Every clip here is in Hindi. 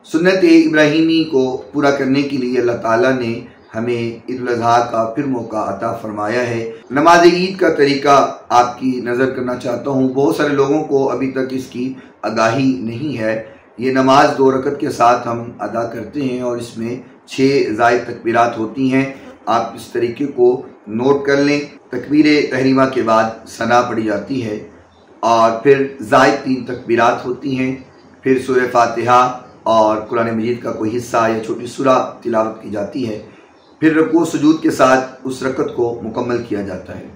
सुन्नत इब्राहीमी को पूरा करने के लिए अल्लाह ताला ने हमें ईद उल अज़हा का फिर मौका अता फरमाया है। नमाज ईद का तरीका आपकी नज़र करना चाहता हूँ। बहुत सारे लोगों को अभी तक इसकी आगाही नहीं है। ये नमाज 2 रकत के साथ हम अदा करते हैं और इसमें 6 ज़ायद तकबीरात होती हैं। आप इस तरीके को नोट कर लें। तकबीर तहरीमा के बाद सना पढ़ी जाती है और फिर ज़ायद 3 तकबीरात होती हैं। फिर सूरह फातिहा और कुरान मजीद का कोई हिस्सा या छोटी सूरा तिलावत की जाती है। फिर रुकू सुजूद के साथ उस रकत को मुकम्मल किया जाता है।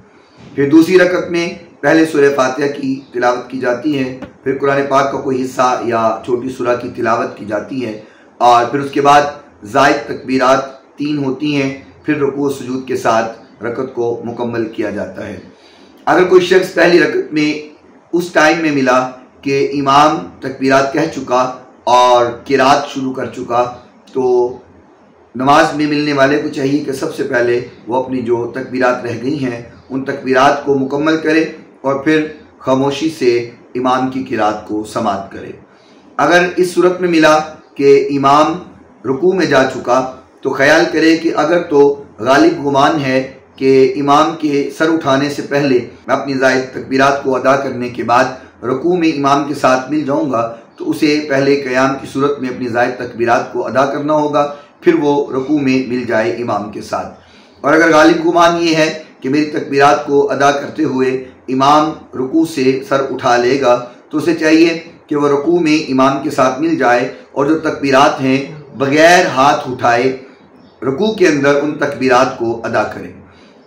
फिर दूसरी रकत में पहले सूरह फातिहा की तिलावत की जाती है, फिर कुरान पाक का कोई हिस्सा या छोटी सूरा की तिलावत की जाती है और फिर उसके बाद ज़ायद तकबीरात 3 होती हैं। फिर रुकू सुजूद के साथ रकत को मुकम्मल किया जाता है। अगर कोई शख्स पहली रकत में उस टाइम में मिला कि इमाम तकबीरात कह चुका और किरात शुरू कर चुका, तो नमाज में मिलने वाले को चाहिए कि सबसे पहले वो अपनी जो तकबीरात रह गई हैं उन तकबीरात को मुकम्मल करे और फिर खामोशी से इमाम की किरात को समाअत करे। अगर इस सूरत में मिला कि इमाम रुकू में जा चुका तो ख्याल करे कि अगर तो गालिब गुमान है कि इमाम के सर उठाने से पहले मैं अपनी ज़ायद तकबीरात को अदा करने के बाद रुकू में इमाम के साथ मिल जाऊंगा, तो उसे पहले क़याम की सूरत में अपनी ज़ायद तकबीरात को अदा करना होगा, फिर वो रुकू में मिल जाए इमाम के साथ। और अगर गालिब गुमान ये है कि मेरी तकबीरात को अदा करते हुए इमाम रुकू से सर उठा लेगा, तो उसे चाहिए कि वह रुकू में इमाम के साथ मिल जाए और जो तकबीरात हैं बग़ैर हाथ उठाए रुकू के अंदर उन तकबीरात को अदा करें।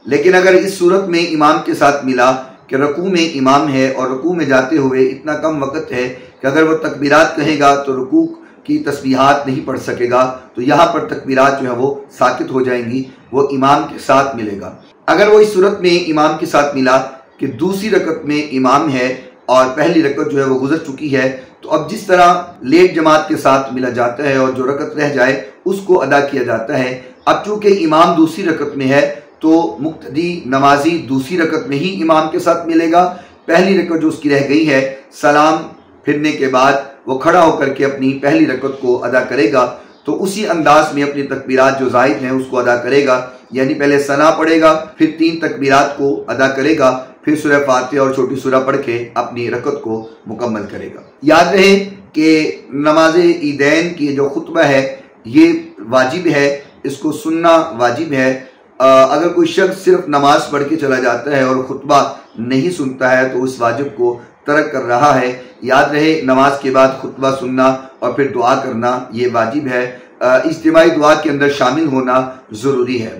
लेकिन अगर इस सूरत में इमाम के साथ मिला कि रुकू में इमाम है और रुकू में जाते हुए इतना कम वक़्त है कि अगर वह तकबीरात कहेगा तो रुकू की तस्बीहात नहीं पढ़ सकेगा, तो यहाँ पर तकबीरात जो है वो साकित हो जाएंगी, वो इमाम के साथ मिलेगा। अगर वो इस सूरत में इमाम के साथ मिला कि दूसरी रकत में इमाम है और पहली रकत जो है वो गुजर चुकी है, तो अब जिस तरह लेट जमात के साथ मिला जाता है और जो रकत रह जाए उसको अदा किया जाता है। अब चूँकि इमाम दूसरी रकत में है तो मुक्तदी नमाजी दूसरी रकत में ही इमाम के साथ मिलेगा। पहली रकत जो उसकी रह गई है, सलाम फिरने के बाद वो खड़ा होकर के अपनी पहली रकत को अदा करेगा, तो उसी अंदाज में अपनी तकबीरात जो ज़ायद हैं उसको अदा करेगा। यानी पहले सना पढ़ेगा, फिर 3 तकबीरात को अदा करेगा, फिर सूरह फातिहा और छोटी सूरा पढ़ के अपनी रकत को मुकम्मल करेगा। याद रहे कि नमाज ईदैन की जो खुतबा है ये वाजिब है, इसको सुनना वाजिब है। अगर कोई शख्स सिर्फ नमाज पढ़ के चला जाता है और खुतबा नहीं सुनता है तो उस वाजिब को तर्क कर रहा है। याद रहे नमाज के बाद खुतबा सुनना और फिर दुआ करना ये वाजिब है। इज्तिमाई दुआ के अंदर शामिल होना ज़रूरी है।